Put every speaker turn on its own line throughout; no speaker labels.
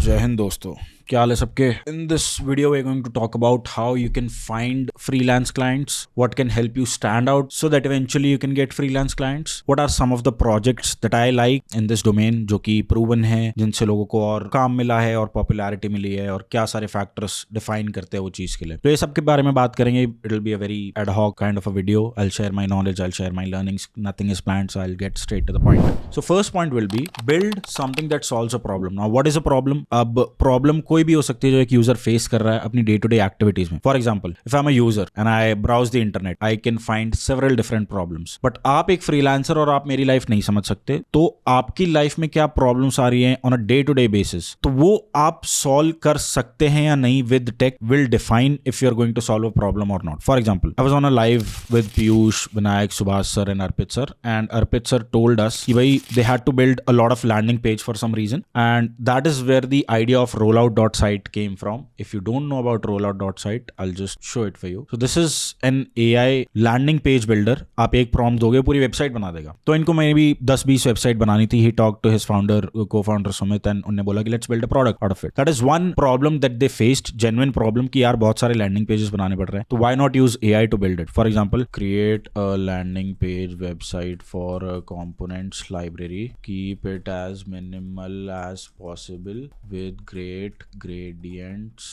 जय हिंद दोस्तों, क्या हाल है सबके। In this video we are going to talk about how you can find freelance clients, what can help you stand out so that eventually you can get freelance clients, what are some of the projects that I like in this domain जो कि proven है, जिनसे लोगों को और काम मिला है और पॉपुलैरिटी मिली है, और क्या सारे फैक्टर्स डिफाइन करते हैं वो चीज के लिए। तो ये सब के बारे में बात करेंगे। It will be a very ad hoc kind of a video. I will share my knowledge, I will share my learnings, nothing is planned, so I will get straight to the point. So first point will be build something that solves a problem. Now what is a problem? अब problem कोई भी हो सकती है जो एक user face कर रहा है अपनी डे टू डे एक्टिविटीज में। For example, if I am a user and I browse the internet, I can find several different problems. But आप एक फ्रीलांसर और आप मेरी लाइफ नहीं समझ सकते, तो आपकी लाइफ में क्या प्रॉब्लम्स आ रही हैं on a day to day basis, तो वो आप सॉल्व कर सकते हैं या नहीं with tech will define if you are going to solve a problem or not. For example, I was on a live with Piyush, Vinayak, Subhash sir and Arpit sir, and Arpit sir told us कि भाई they had to build a lot of landing page for some reason, and that is where the idea of rollout.site came from. If you don't know about rollout.site, I'll just show it for you. So this is an AI landing page builder. आप एक prompt दोगे, पूरी website बना देगा। तो इनको मे भी 10-20 website बनानी थी। He talked to his founder, co-founder Sumit, and उन्होंने बोला कि let's build a product out of it. That is one problem that they faced, genuine problem कि यार बहुत सारे landing pages बनाने पड़ रहे हैं, तो why not use AI to build it? For example, create a landing page website for a components library. Keep it as minimal as possible with great gradients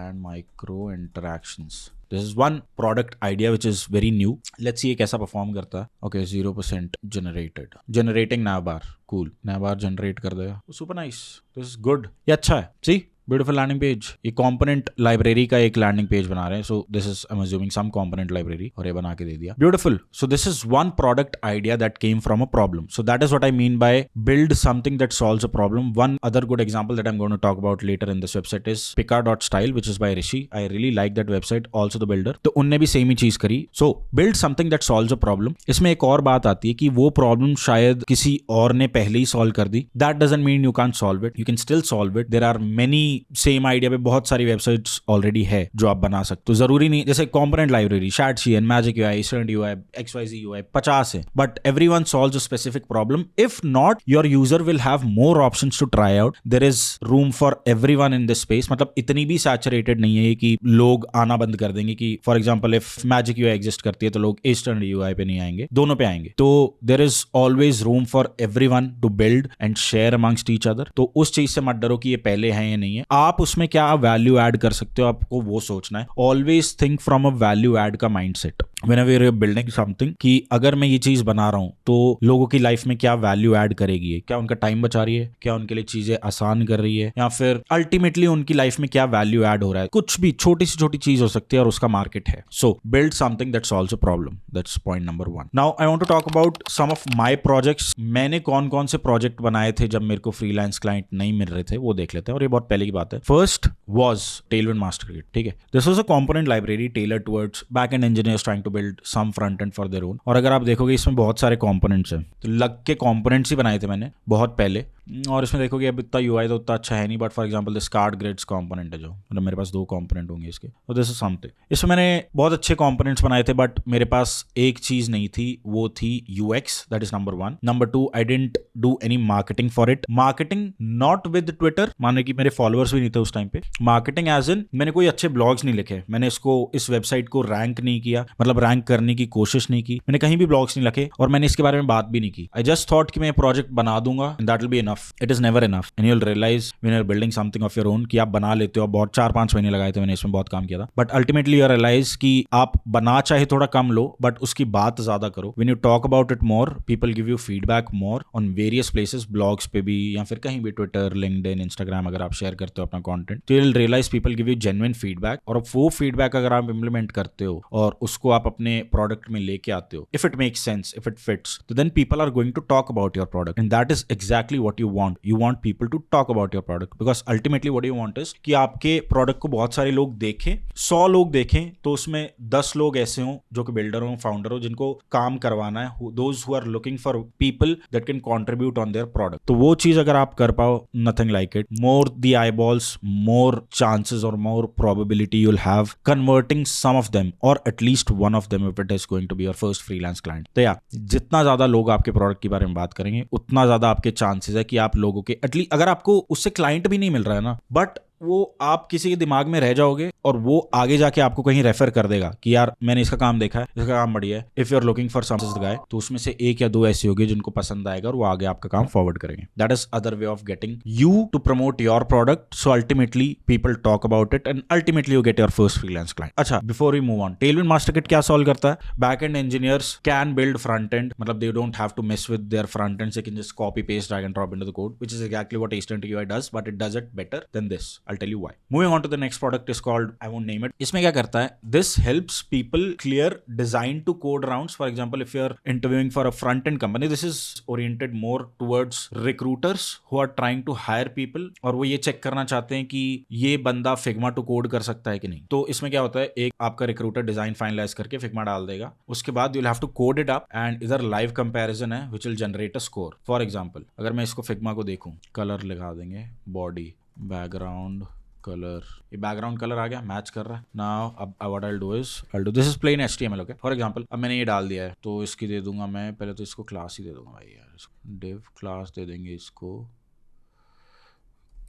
and micro interactions. This is one product idea which is very new. Let's see ये कैसा perform करता है। Okay, 0% generated. Generating navbar. Cool. navbar generate कर देगा। Super nice. This is good. ये अच्छा है। See? Beautiful landing page. ये कंपोनेंट लाइब्रेरी का एक लैंडिंग पेज बना रहे हैं। So this is I am assuming some component library, और ये बना के दे दिया। Beautiful. So this is one product idea that came from a problem. So that is what I mean by build something that solves a problem. One other good example that I am going to talk about later in this website is pika.style, which is by Rishi. I really like that website, also the builder. तो उनने भी same ही चीज करी। सो build something that solves a problem. इसमें एक और बात आती है कि वो प्रॉब्लम शायद किसी और ने पहले ही सॉल्व कर दी। That doesn't mean you can't solve it, you can still solve it. There are many same idea बहुत सारी वेबसाइट्स ऑलरेडी है जो आप बना सकते हो। जरूरी नहीं, जैसे component library, Chat.cn, Magic UI, Student UI, XYZ UI 50 है, but everyone solves a specific problem. If not, your user will have more options to try out. There is room for everyone in this space. मतलब इतनी भी saturated नहीं है कि लोग आना बंद कर देंगे कि for example if Magic UI exist करती है तो लोग Student UI पे नहीं आएंगे, दोनों पे आएंगे। तो there is always room for everyone to build and share amongst each other. तो उस चीज से मत डरो कि ये पहले है या नहीं है। आप उसमें क्या वैल्यू ऐड कर सकते हो, आपको वो सोचना है। Always think from a value add का mindset whenever you're building something, कि अगर मैं ये चीज बना रहा हूं तो लोगों की लाइफ में क्या वैल्यू ऐड करेगी, क्या उनका टाइम बचा रही है, क्या उनके लिए चीजें आसान कर रही है, या फिर अल्टीमेटली उनकी लाइफ में क्या वैल्यू ऐड हो रहा है। कुछ भी छोटी सी छोटी चीज हो सकती है और उसका मार्केट है। So build something that solves a problem. That's point number 1। Now I want to talk about some of my projects. मैंने कौन कौन से प्रोजेक्ट बनाए थे जब मेरे को फ्रीलांस क्लाइंट नहीं मिल रहे थे, वो देख लेते हैं। और ये बहुत पहले की बात है। First was Tailwind MasterKit। ठीक है, this was a component library tailored towards backend engineers trying to build some front end for their own. और अगर आप देखोगे इसमें बहुत सारे कंपोनेंट्स हैं, तो लग के कंपोनेंट्स ही बनाए थे मैंने बहुत पहले। और इसमें देखोगे अब इतना यूआई तो उतना अच्छा है नहीं, but for example this card grids component है, जो मतलब मेरे पास 2 कंपोनेंट होंगे इसके, और दिस इज समथिंग। इसमें मैंने बहुत अच्छे कंपोनेंट्स बनाए थे, बट मेरे पास एक चीज नहीं थी, वो थी UX. That is number 1। Number 2, I didn't do any marketing for it. Marketing not with Twitter, माने कि मेरे फॉलोअर्स भी नहीं थे उस टाइम पे। मार्केटिंग एज इन मैंने कोई अच्छे ब्लॉग्स नहीं लिखे, मैंने इस वेबसाइट को रैंक नहीं किया, मतलब रैंक करने की कोशिश नहीं की, मैंने कहीं भी ब्लॉग्स नहीं लिखे, और मैंने इसके बारे में बात भी नहीं की। आई जस्ट थॉट कि मैं प्रोजेक्ट बना दूंगा and that will be enough. It is never enough, and you will realise when you are building something of your own कि आप बना लेते हो। बहुत 4-5 महीने लगाए थे मैंने इसमें, बहुत काम किया था, बट अल्टीमेटली यू रियलाइज कि आप बना चाहे थोड़ा कम लो, बट उसकी बात ज्यादा करो। When you talk about it more, people give you feedback more on various places, blogs पे भी या फिर कहीं भी, ट्विटर, लिंक्डइन, इंस्टाग्राम, अगर आप शेयर करते हो अपना कंटेंट, तो you will realise people give you genuine feedback. और वो फीडबैक अगर आप इंप्लीमेंट करते हो और उसको आप अपने प्रोडक्ट में लेके आते हो, if it makes sense, if it fits, तो then people are going to talk about your product, and that is exactly what you want. You want people to talk about your product, because ultimately what you want is कि आपके product को बहुत सारे लोग देखें, 100 लोग देखें, तो उसमें 10 लोग ऐसे हों जो कि बिल्डर हो, फाउंडर हो, जिनको काम करवाना है, those who are looking for people that can contribute on their product. तो वो चीज अगर आप कर पाओ, nothing like it. More the eyeballs, more chances और more probability you'll have converting some of them or at least one of them if it is going to be your first freelance client. तो या जितना ज्यादा लोग आपके product के बारे में बात करेंगे, उतना ज्यादा आपके चांसेस है कि कि आप लोगों के एटलीस्ट अगर आपको उससे क्लाइंट भी नहीं मिल रहा है ना, बट वो आप किसी के दिमाग में रह जाओगे और वो आगे जाके आपको कहीं रेफर कर देगा कि यार मैंने इसका काम देखा है, इसका काम बढ़िया है, if you are looking for some guy, तो उसमें से एक या दो ऐसे होंगे जिनको पसंद आएगा और वो आगे आपका काम फॉरवर्ड करेंगे. That is other way of getting you to promote your product, so ultimately people talk about it and ultimately you get your first freelance client. अच्छा, before we move on, Tailwind master kit क्या solve करता है? Back end engineers can build front end, मतलब they don't have to mess with their front end, they can just copy paste drag and drop into the code, which is exactly what HTML UI does, but it does it better than this. I'll tell you why. Moving on to the next product is called, I won't name it. इसमें क्या करता है? This helps people clear design to code rounds. For example, if you're interviewing for a front end company, this is oriented more towards recruiters who are trying to hire people, और वो ये check करना चाहते हैं कि ये बंदा Figma to code कर सकता है कि नहीं. तो इसमें क्या होता है, एक आपका रिक्रूटर डिजाइन फाइनलाइज करके Figma डाल देगा, उसके बाद you'll have to code it up and इधर live comparison है which will generate a score. For example, अगर मैं इसको Figma को देखूं, कलर लगा देंगे, बॉडी, बैकग्राउंड कलर, ये बैकग्राउंड कलर आ गया, मैच कर रहा है. नाउ अब what I will do is, I will do, this is plain HTML. Okay, for example अब मैंने ये डाल दिया है, तो इसकी दे दूंगा मैं, पहले तो इसको क्लास ही दे दूंगा भाई यार, डिव क्लास दे देंगे इसको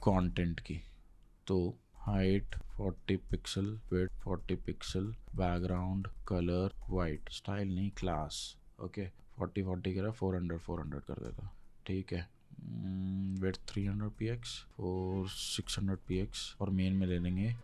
कंटेंट की. तो height 40 pixel, width 40 pixel, background colour white, style नहीं क्लास. ओके, 40 करा, 400 कर देता. ठीक है, विड्थ 300 px और 600 px, और मेन में ले लेंगे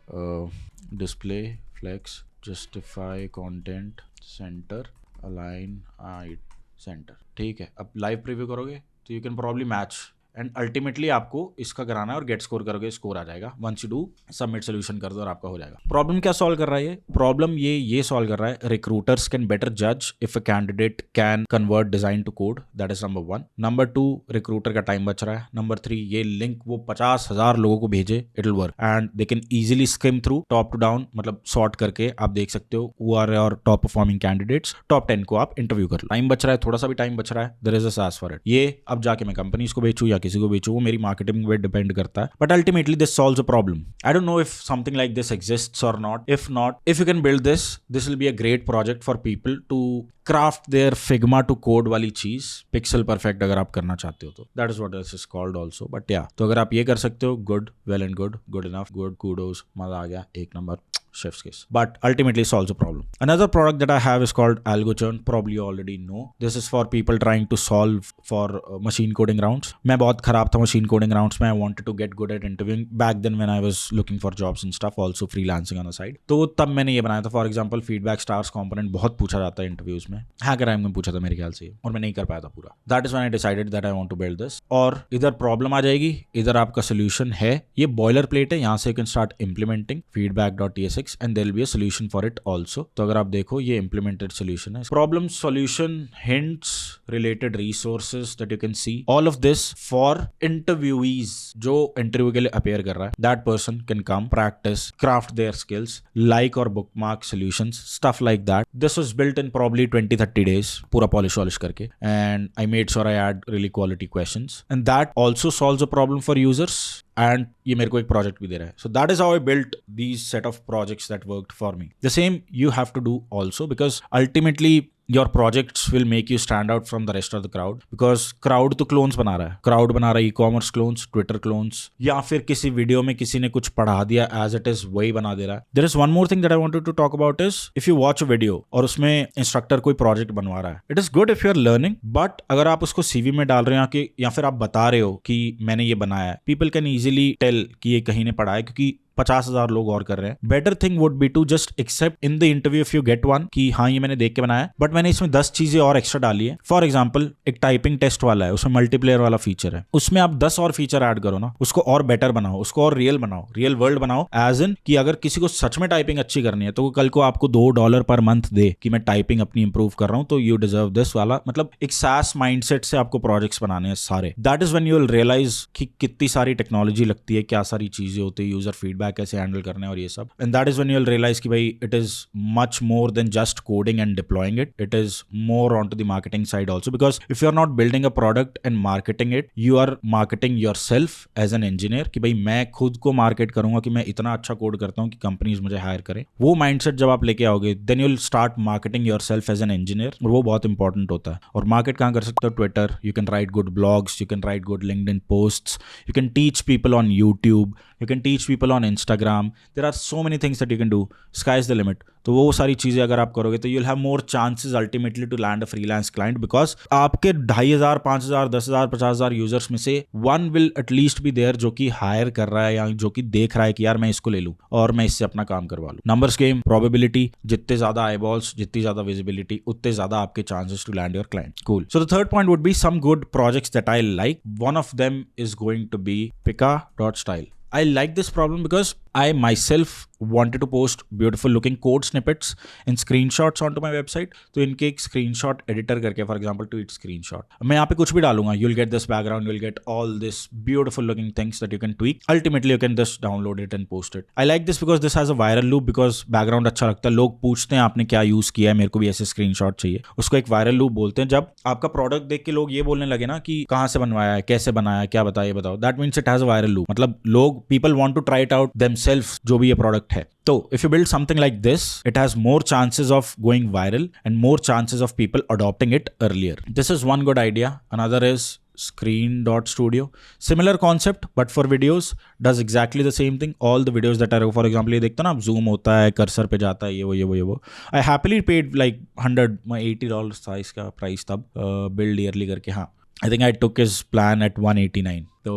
display, flex, justify, content, centre, align, height, centre. ठीक है, अब लाइव प्रीव्यू करोगे तो you can probably match, and ultimately आपको इसका कराना है और गेट स्कोर करोगे, स्कोर आ जाएगा. Once you do submit solution कर दो और आपका हो जाएगा. प्रॉब्लम क्या सॉल्व कर रहा है ये? प्रॉब्लम ये सॉल्व कर रहा है, रिक्रूटर्स कैन बेटर जज if a candidate can convert design to code. That is number 1. Number 2, recruiter का टाइम बच रहा है. नंबर 3, ये लिंक वो 50,000 लोगों को भेजे, it will work and they can easily skim through top to down, मतलब सॉर्ट करके आप देख सकते हो who are your top performing candidates. Top 10 को आप इंटरव्यू कर लो. टाइम बच रहा है, थोड़ा सा भी टाइम बच रहा है, देयर इज अ सास फॉर इट. ये अब जाके मैं कंपनीज को बेचूं या किसी को बेचूं, वो मेरी मार्केटिंग पे डिपेंड करता है, but ultimately this solves a problem. I don't know if something like this exists or not. If you can build this will be a great project for people to craft their Figma to code वाली चीज pixel perfect अगर आप करना चाहते हो तो. That is what this is called also. But या, तो अगर आप ये कर सकते हो, good, well and good, good enough, good, kudos, मजा आ गया, एक number, chef's kiss. But ultimately solves a problem. Another product that I have is called AlgoChurn. Probably you already know. This is for people trying to solve for machine coding rounds. मैं बहुत खराब था machine coding rounds में. I wanted to get good at interviewing back then when I was looking for jobs and stuff, also freelancing on the side. तो तब मैंने ये बनाया था. For example, feedback stars component बहुत पूछा जाता है interviews में. HackerRank में पूछा था मेरे ख्याल से, और मैं नहीं कर पाया था पूरा. That is when I decided that I want to build this. और इधर problem आ जाएगी, इधर आपका solution है. ये boiler plate है, यहाँ से you can start implementing feedback.tsx and there will be a solution for it also. तो अगर आप देखो ये implemented solution है. Problem, solution, hints, related resources that you can see. All of this for interviewees जो interview के लिए appear कर रहा है. That person can come, practice, craft their skills, like or bookmark solutions, stuff like that. This was built in probably 20-30 days, पूरा polish करके, and I made sure I had really quality questions, and that also solves a problem for users. And ये मेरे को एक project भी दे रहा है. So that is how I built these set of projects that worked for me. The same you have to do also, because ultimately your projects will make you stand out from the rest of the crowd, because crowd तो clones बना रहा है. crowd बना रहा है e-commerce clones, Twitter clones, या फिर किसी वीडियो में किसी ने कुछ पढ़ा दिया as it is वही बना दे रहा है. There is one more thing that I wanted to talk about is if you watch a video और उसमें इंस्ट्रक्टर कोई प्रोजेक्ट बनवा रहा है, it is good if you are learning, but अगर आप उसको CV में डाल रहे हो या फिर आप बता रहे हो कि मैंने ये बनाया है, people can easily tell कि ये कहीं ने पढ़ा है, क्योंकि 50,000 लोग और कर रहे हैं. Better thing would be to just accept in the interview if you get one कि हाँ ये मैंने देख के बनाया, बट मैंने इसमें 10 चीजें और एक्स्ट्रा डाली है. फॉर एग्जांपल, एक टाइपिंग टेस्ट वाला है, उसमें मल्टीप्लेयर वाला फीचर है, उसमें आप 10 और फीचर ऐड करो ना, उसको और बेटर बनाओ, उसको और रियल बनाओ, रियल वर्ल्ड बनाओ. एज इन कि अगर किसी को सच में टाइपिंग अच्छी करनी है तो वो कल को आपको $2 पर मंथ दे कि मैं टाइपिंग अपनी इंप्रूव कर रहा हूं, तो यू डिजर्व दिस वाला. मतलब एक सास माइंडसेट से आपको प्रोजेक्ट्स बनाने हैं सारे. That is when you will realise कि कितनी सारी टेक्नोलॉजी लगती है, क्या सारी चीजें होती है, यूजर फीडबैक फीडबैक कैसे हैंडल करना है और ये सब. And that is when you will realise कि भाई it is much more than just coding and deploying it. It is more on to the marketing side also, because if you are not building a product and marketing it, you are marketing yourself as an engineer कि भाई मैं खुद को market करूंगा कि मैं इतना अच्छा कोड करता हूं कि कंपनीज मुझे हायर करें. वो माइंडसेट जब आप लेके आओगे, then you will start marketing yourself as an engineer, और वो बहुत इंपॉर्टेंट होता है. और मार्केट कहाँ कर सकते हो? Twitter. You can write good blogs, you can write good LinkedIn posts, you can teach people on YouTube, you can teach people on Instagram. There are so many things that you can do. Sky is the limit. तो वो सारी चीज़ें अगर आप करोगे तो you'll have more chances ultimately to land a freelance client, because आपके 2,500, 5,000, 10,000, 50,000 users में से one will at least be there जो कि हायर कर रहा है या जो कि देख रहा है कि यार मैं इसको ले लूँ और मैं इससे अपना काम करवा लूँ. नंबर्स गेम, प्रोबेबिलिटी, जितने ज्यादा आईबॉल्स, जितनी ज्यादा विजिबिलिटी, उतने ज्यादा आपके chances to land your client. Cool. So the third point would be some good projects that I like. One of them is going to be Pika.style. I like this problem because I myself wanted to post beautiful looking code snippets and screenshots onto my website. तो इनके एक screenshot editor करके, for example tweet screenshot, मैं यहाँ पे कुछ भी डालूंगा, you'll get this background, you'll get all this beautiful looking things that you can tweak. Ultimately you can just download it and post it. I like this because this has a viral loop, because background अच्छा लगता है. लोग पूछते हैं आपने क्या use किया है, मेरे को भी ऐसे screenshot चाहिए. उसको एक viral loop बोलते हैं. जब आपका प्रोडक्ट देख के लोग ये बोलने लगे ना कि कहाँ से बनवाया है, कैसे बनाया है, क्या बताया, बताओ, that means it has a viral loop. मतलब लोग, people want to try it out themselves, जो भी ये प्रोडक्ट है. तो if you build something like this, it has more chances of going viral and more chances of people adopting it earlier. This is one good idea. Another is Screen.studio. Similar concept but for videos, does exactly the same thing. All the videos that are, for example, ये देखते हो ना आप, zoom होता है, cursor पे जाता है, ये वो. I happily paid like $180 था इसका प्राइस तब, build yearly करके. हाँ, I think I took his plan at 189. तो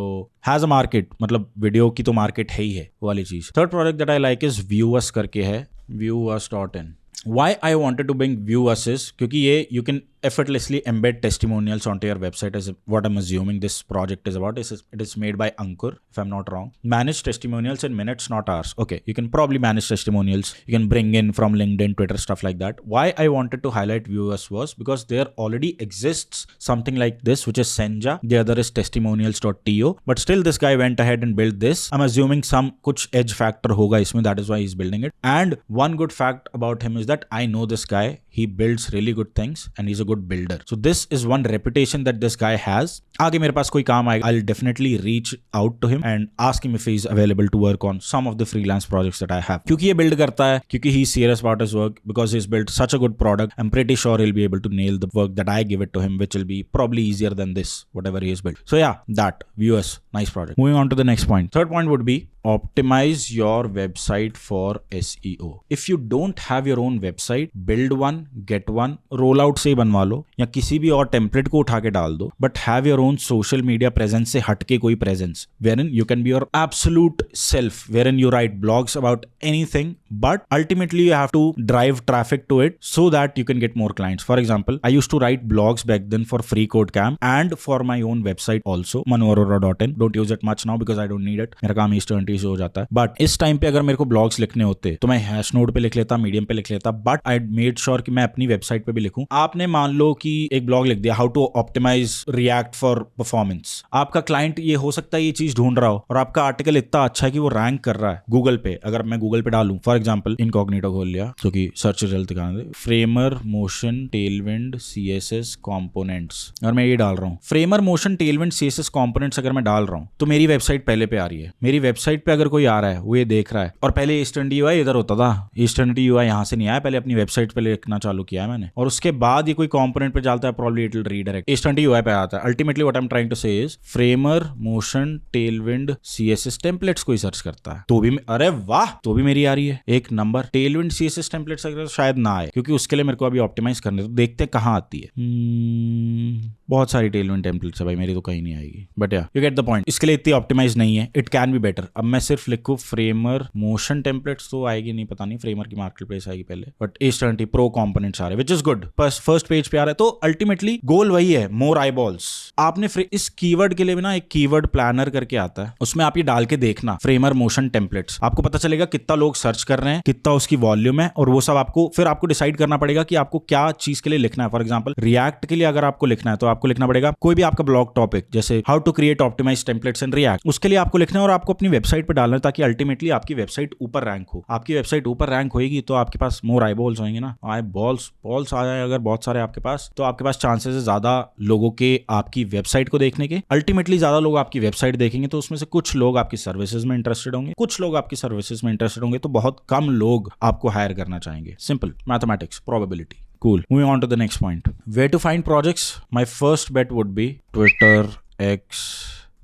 हैज अ मार्केट, मतलब वीडियो की तो मार्केट है ही है, वो वाली चीज. Third product that I like is Viewus करके है, viewus.in. Why I wanted to bring Viewus is क्योंकि ये you can effortlessly embed testimonials onto your website, is what I'm assuming this project is about. It is made by Ankur, if I'm not wrong. Manage testimonials in minutes, not hours. Okay, you can probably manage testimonials. You can bring in from LinkedIn, Twitter, stuff like that. Why I wanted to highlight Viewus was because there already exists something like this, which is Senja. The other is testimonials.to. But still this guy went ahead and built this. I'm assuming some kuch edge factor hoga isme, that is why he's building it. And one good fact about him is that I know this guy. He builds really good things and he's a good builder. So this is one reputation that this guy has. आगे मेरे पास कोई काम आएगा, I'll definitely reach out to him and ask him if he's available to work on some of the freelance projects that I have. क्योंकि ये build करता है, क्योंकि he's serious about his work, because he's built such a good product, I'm pretty sure he'll be able to nail the work that I give it to him, which will be probably easier than this, whatever he has built. So yeah, that Viewus, nice project. Moving on to the next point. Third point would be optimize your website for SEO. If you don't have your own website, build one, get one, rollout से बनवा लो या किसी भी और template को उठा के डाल दो, but have your own social media presence से हटके कोई presence, wherein you can be your absolute self, wherein you write blogs about anything, but ultimately you have to drive traffic to it so that you can get more clients. For example, I used to write blogs back then for Free Code Camp and for my own website also, manuarora.in. Don't use it much now because I don't need it. मेरा काम East 20 से हो जाता है. But इस time पे अगर मेरे को ब्लॉग्स लिखने होते तो मैं हैशनोड पे लिख लेता, मीडियम पे लिख लेता, बट आई मेड श्योर कि मैं अपनी वेबसाइट पे भी लिखूं. आपने मान लो कि एक ब्लॉग लिख दिया, how to optimise React for performance. आपका क्लाइंट ये हो सकता है ये चीज ढूंढ रहा हो और आपका आर्टिकल इतना अच्छा है कि वो रैंक कर रहा है गूगल पे. अगर मैं गूगल पे डालूं, फॉर एग्जाम्पल इनकॉग्निटो खोल लिया जो कि सर्च रिजल्ट दिखाने दे, Framer Motion Tailwind CSS components, और मैं ये डाल रहा हूँ Framer Motion Tailwind CSS components, अगर मैं डाल रहा हूँ तो मेरी वेबसाइट पहले पे आ रही है. मेरी वेबसाइट पे अगर कोई आ रहा है वो ये देख रहा है, और पहले ईस्टर्न UI इधर होता था, ईस्टर्न UI यहाँ से नहीं आया, पहले अपनी वेबसाइट पे लिखना चालू किया है मैंने, और उसके बाद ये कोई कंपोनेंट पे डालता है, प्रॉब्ली इट विल रीडायरेक्ट ईस्टर्न UI पे आता है. Ultimately what I am trying to say is Framer Motion Tailwind CSS templates कोई सर्च करता है तो भी, अरे वाह, तो भी मेरी आ रही है एक नंबर. टेलविंड CSS टेम्पलेट्स अगर शायद ना आए, क्योंकि उसके लिए मेरे को अभी ऑप्टिमाइज करने, तो देखते हैं कहाँ आती है. बहुत सारी टेलविंड टेम्पलेट्स है भाई, मेरी तो कहीं नहीं आएगी, बट या यू गेट द पॉइंट. इसके लिए इतनी ऑप्टिमाइज नहीं है, इट कैन बी बेटर. अब मैं सिर्फ लिखूं फ्रेमर मोशन टेम्पलेट्स तो आएगी नहीं, पता नहीं, फ्रेमर की मार्केट प्लेस आएगी पहले, बट H20 प्रो कंपोनेंट्स आ रहे, which is good. First page पे आ रहा है। तो अल्टीमेटली गोल वही है, मोर आईबॉल्स। आपने इस कीवर्ड के लिए भी ना एक कीवर्ड प्लानर करके आता है, उसमें आप ये डाल के देखना फ्रेमर मोशन टेम्पलेट्स, आपको पता चलेगा कितना लोग सर्च कर रहे हैं, कितना उसकी वॉल्यूम है, और वो सब आपको फिर आपको डिसाइड करना पड़ेगा कि आपको क्या चीज के लिए लिखना है। फॉर एग्जांपल रिएक्ट के लिए अगर आपको लिखना है तो आपको लिखना पड़ेगा कोई भी आपका ब्लॉग टॉपिक, जैसे how to create optimised templates in React, उसके लिए आपको लिखना है और आपको अपनी वेबसाइट पे डालना है, ताकि अल्टीमेटली आपकी वेबसाइट ऊपर रैंक हो। आपकी वेबसाइट ऊपर रैंक होगी तो आपके पास मोर आईबॉल्स होंगे ना, बॉल्स आ जाए अगर बहुत सारे आपके पास, तो आपके पास चांसेस है ज्यादा लोगों के आपकी वेबसाइट को देखने के। अल्टीमेटली ज्यादा लोग आपकी वेबसाइट देखेंगे तो उसमें से कुछ लोग आपकी सर्विसेज में इंटरेस्टेड होंगे, कुछ लोग आपकी सर्विसेज में इंटरेस्टेड होंगे, तो बहुत कम लोग आपको हायर करना चाहेंगे। Simple mathematics, probability. Cool. Moving on to the next point. Where to find projects? My first bet would be Twitter, X.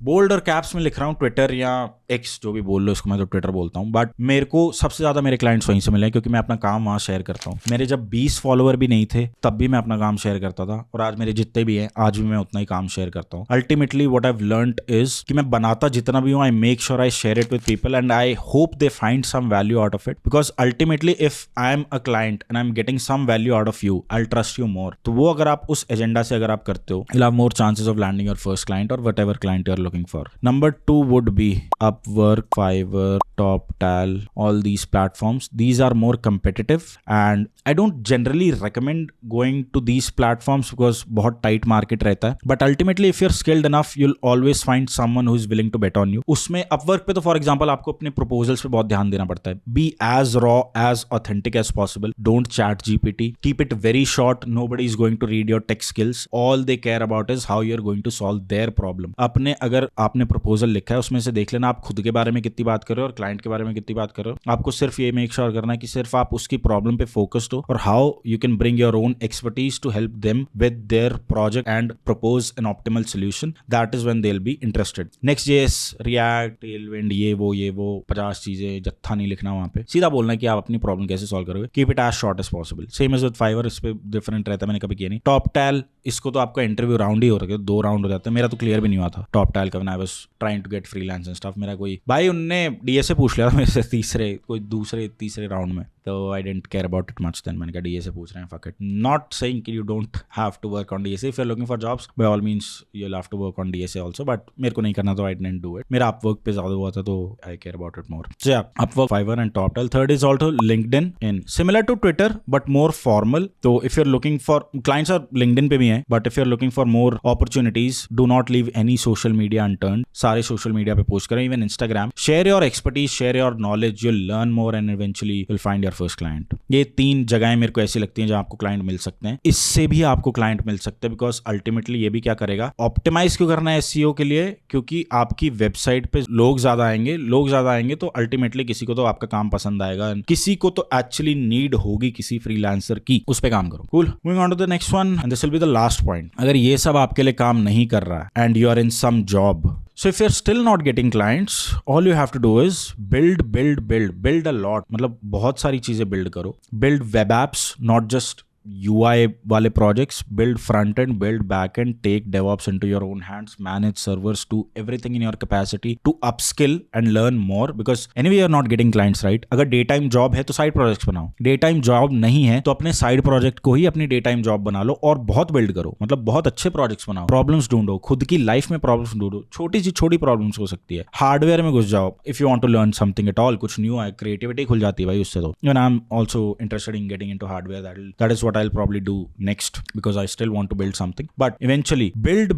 Bold और कैप्स में लिख रहा हूँ ट्विटर या एक्स, जो भी बोल लो उसको, मैं तो ट्विटर बोलता हूँ। बट मेरे को सबसे ज्यादा मेरे क्लाइंट्स वहीं से मिले, क्योंकि मैं अपना काम वहां शेयर करता हूँ। मेरे जब 20 फॉलोअर भी नहीं थे तब भी मैं अपना काम शेयर करता था, और आज मेरे जितने भी हैं आज भी मैं उतना ही काम शेयर करता हूँ। Ultimately what I have learned is कि मैं बनाता जितना भी हूँ, I make sure I share it with people and I hope they find some value out of it, because ultimately if I am a client and I am getting some value out of you, I trust you more. तो वो अगर आप उस agenda से अगर आप करते हो, you'll have more chances of landing your first client or whatever client you're looking for. Number 2 would be Upwork, Fiverr, TopTal, all these platforms. These are more competitive and I don't generally recommend going to these platforms because बहुत tight market रहता है. But ultimately if you're skilled enough, you'll always find someone who is willing to bet on you. उसमें Upwork पे तो for example आपको अपने proposals पे बहुत ध्यान देना पड़ता है. Be as raw, as authentic as possible. Don't chat GPT. Keep it very short. Nobody is going to read your tech skills. All they care about is how you're going to solve their problem. अपने अगर आपने proposal लिखा है उसमें से देख लेना आप खुद के बारे में कितनी बात कर रहे हो और क्लाइंट के बारे में कितनी बात कर रहे हो. आपको सिर्फ ये मेक श्योर करना है कि सिर्फ आप उसकी प्रॉब्लम पे फोकस्ड हो और how you can bring your own expertise to help them with their project and propose an optimal solution. That is when they will be interested. Next.js, React, Tailwind, ये वो 50 चीजें, जत्था नहीं लिखना वहां पे. सीधा बोलना है कि आप अपनी प्रॉब्लम कैसे सॉल्व करोगे. Keep it as short as possible. Same as with Fiverr, इस पे डिफरेंट रहता है, मैंने कभी किया नहीं. TopTal, इसको तो आपका इंटरव्यू राउंड ही हो रहा है, 2 राउंड हो जाते हैं. मेरा तो क्लियर भी नहीं हुआ था TopTal का. I was trying to get freelance and stuff. मेरा कोई भाई उनने डीएसए पूछ लिया था मेरे से दूसरे तीसरे राउंड में, तो I didn't care about it much. Then मैंने कहा डीएसए पूछ रहे हैं, फक इट. नॉट सेइंग कि you don't have to work on DSA. If you are looking for jobs by all means you will have to work on DSA also, but मेरे को नहीं करना तो आई डिडंट डू इट. मेरा Upwork पे ज्यादा हुआ था तो I care about it more. So या, Upwork, Fiverr and TopTal. Third is also LinkedIn, in similar to Twitter but more formal. तो if you are looking for clients और LinkedIn पे भी हैं, but if you are looking for more opportunities, do not leave any social media unturned. सारे social media पे post करें, even Instagram. Share your expertise, share your knowledge, you'll learn more and eventually you'll find your first client. ये 3 जगहें मेरे को ऐसी लगती हैं जहां आपको क्लाइंट मिल सकते हैं. इससे भी आपको क्लाइंट मिल सकते हैं बिकॉज अल्टीमेटली ये भी क्या करेगा, ऑप्टिमाइज क्यों करना है SEO के लिए, क्योंकि आपकी वेबसाइट पे लोग ज्यादा आएंगे तो अल्टीमेटली किसी को तो आपका काम पसंद आएगा, किसी को तो एक्चुअली नीड होगी किसी फ्रीलांसर की, उस पे काम करो. Cool. Moving on to the next one and this will be the last point. अगर ये सब आपके लिए काम नहीं कर रहा है and you are in some job, so if you're still not getting clients, all you have to do is build a lot. मतलब बहुत सारी चीजें build करो. Build web apps, not just UI वाले projects. Build front end, build back end, take DevOps into your own hands, manage servers, do everything in your capacity to upskill and learn more, because anyway you're not getting clients, right? अगर daytime job है तो side projects बनाओ. Daytime job नहीं है तो अपने side project को ही अपनी daytime job बना लो और बहुत build करो. मतलब बहुत अच्छे projects बनाओ. Problems ढूंढो, खुद की life में problems ढूंढो. छोटी सी छोटी problems हो सकती है. Hardware में घुस जाओ. If you want to learn something at all, कुछ new है, creativity खुल जाती है भाई उससे. तो and I'm also interested in getting into hardware. That is what I'll probably do next because I still want to build something. But eventually build.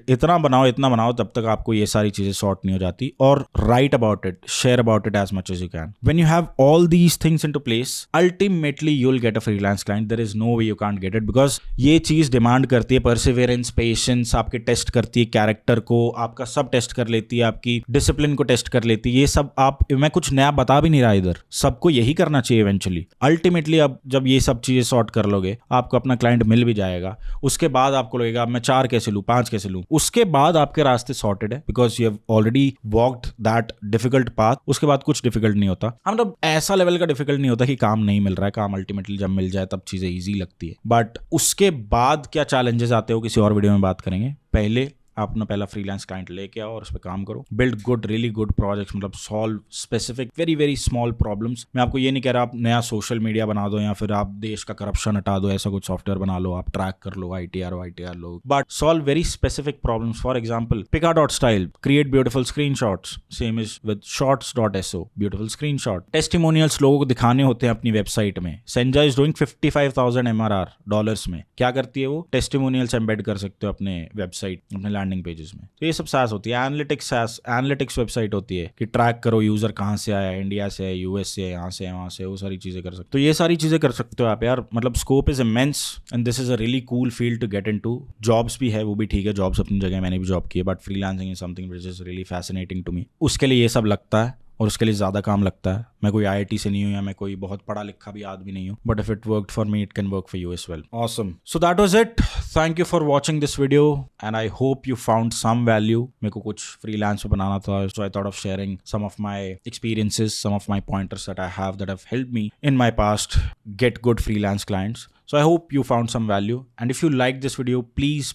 इतना बनाओ तब तक आपको ये सारी चीजें सॉर्ट नहीं हो जाती. और write about it, share about it as much as you can. When you have all these things into place, ultimately you'll get a freelance client. There is no way you can't get it because ये चीज demand करती है perseverance, patience, आपके test करती है character को, आपका सब टेस्ट कर लेती है, आपकी डिसिप्लिन को टेस्ट कर लेती है. ये सब मैं कुछ नया बता भी नहीं रहा इधर, सबको यही करना चाहिए इवेंचुअली. अल्टीमेटली अब जब ये सब चीजें सॉर्ट कर लोगे आपको अपना क्लाइंट मिल भी जाएगा. उसके बाद आपको लगेगा मैं 4 कैसे लूं, 5 कैसे लूं. उसके बाद आपके रास्ते सॉर्टेड है because you have already walked that difficult path. उसके बाद कुछ डिफिकल्ट नहीं होता. मतलब ऐसा लेवल का डिफिकल्ट नहीं होता कि काम नहीं मिल रहा है. काम अल्टीमेटली जब मिल जाए तब चीजें ईजी लगती है. बट उसके बाद क्या चैलेंजेस आते हो किसी और वीडियो में बात करेंगे. पहले आप अपना पहला फ्रीलांस क्लाइंट लेके आओ और उस पर काम करो. Build good, really good projects, मतलब solve specific very very small problems. मैं आपको ये नहीं कह रहा आप नया सोशल मीडिया बना दो या फिर आप देश का करप्शन हटा दो, ऐसा कुछ सॉफ्टवेयर बना लो, आप ट्रैक कर लो ITR low, but solve very specific problems. For example Pika.style, create beautiful screenshots. Same is with shorts.so, beautiful screenshot. Testimonials लोगों को दिखाने होते हैं अपनी वेबसाइट में. Senja is doing 55,000 MRR dollars में. क्या करती है वो? टेस्टिमोनियल्स एम्बेड कर सकते हो अपने वेबसाइट, अपने लैंडिंग पेजेस में. तो ये सब SaaS होती है. एनालिटिक्स वेबसाइट होती है कि ट्रैक करो यूजर कहाँ से आया, इंडिया से है, US से है, यहाँ से है, वहाँ से, वो सारी चीजें कर सकते हो. तो ये सारी चीजें कर सकते हो आप यार. मतलब scope is immense and this is a really cool field to get into. Jobs भी है, वो भी ठीक है, जॉब्स अपनी जगह, मैंने भी जॉब की है, but freelancing is something which is really fascinating to me. उसके लिए ये सब लगता है और उसके लिए ज़्यादा काम लगता है. मैं कोई IIT से नहीं हूँ या मैं कोई बहुत पढ़ा लिखा भी आदमी नहीं हूँ, but if it worked for me it can work for you as well. Awesome. So that was it. Thank you for watching this video and I hope you found some value. मेरे को कुछ freelance पे बनाना था, so I thought of sharing some of my experiences, some of my pointers that I have that have helped me in my past get good freelance clients. So I hope you found some value, and if you like this video, please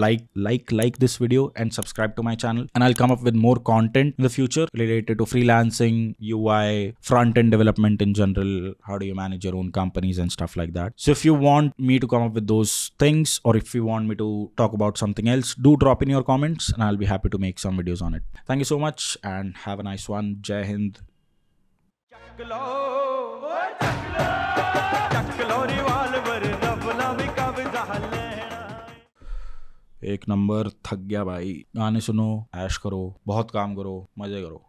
like this video and subscribe to my channel, and I'll come up with more content in the future related to freelancing, UI, front-end development in general, how do you manage your own companies and stuff like that. So if you want me to come up with those things, or if you want me to talk about something else, do drop in your comments and I'll be happy to make some videos on it. Thank you so much and have a nice one. Jai Hind. एक number. थक गया भाई. गाने सुनो, ऐश करो, बहुत काम करो, मजे करो.